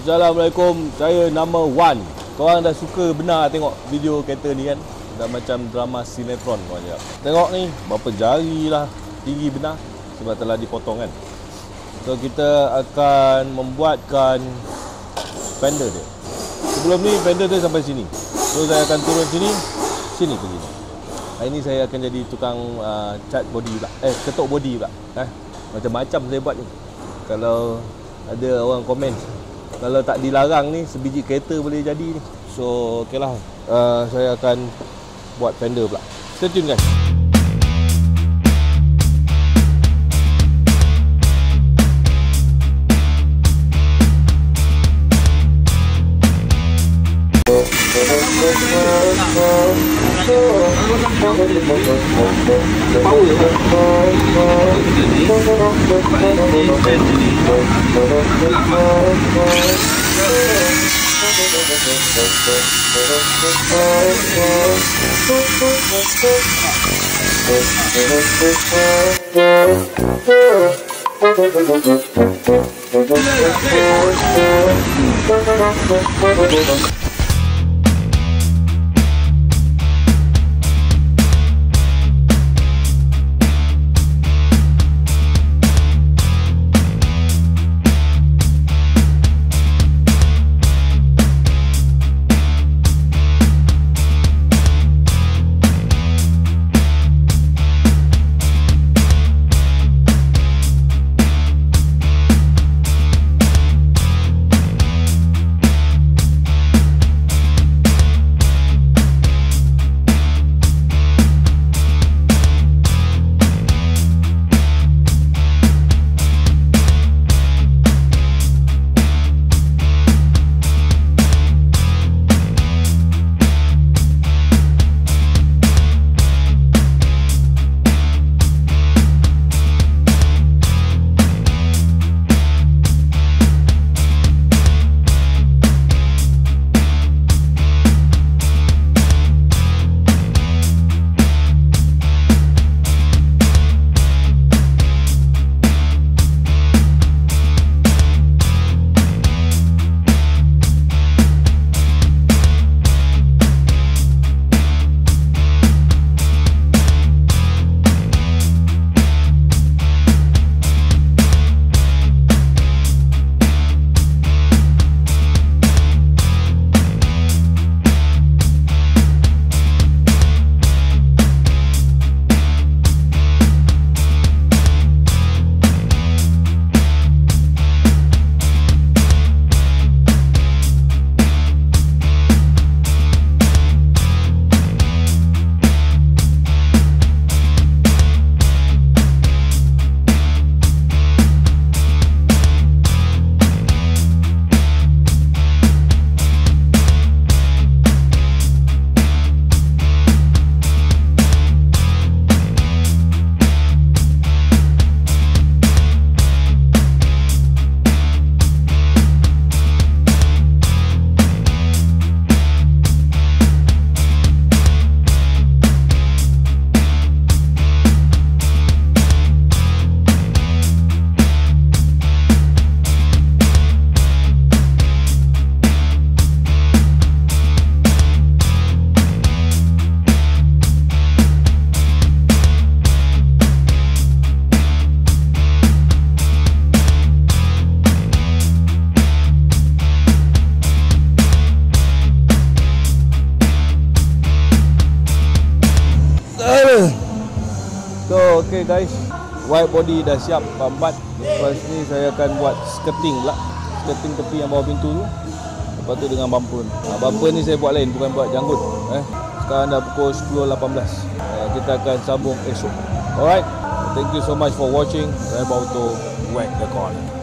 Assalamualaikum, saya nama Wan. Korang dah suka benar tengok video kereta ni kan? Dah macam drama sinetron korang cakap. Tengok ni, berapa jari lah tinggi benar sebab telah dipotong kan. So kita akan membuatkan fender dia. Sebelum ni fender dia sampai sini. So saya akan turun sini, sini ke sini. Hari ni saya akan jadi tukang cat body pula. Ketuk body pula. Macam-macam saya buat ni. Kalau ada orang komen, kalau tak dilarang ni, sebiji kereta boleh jadi ni. So, okey lah. Saya akan buat fender pula. Stay tune guys. So okay guys, white body dah siap bambat. Lepas ni saya akan buat skirting pula. Skirting tepi yang bawah pintu tu. Lepas tu dengan bumper. Bumper ni saya buat lain, bukan buat janggut. Sekarang dah pukul 10.18. Kita akan sambung esok. Alright, thank you so much for watching. Saya bawa untuk whack the corner.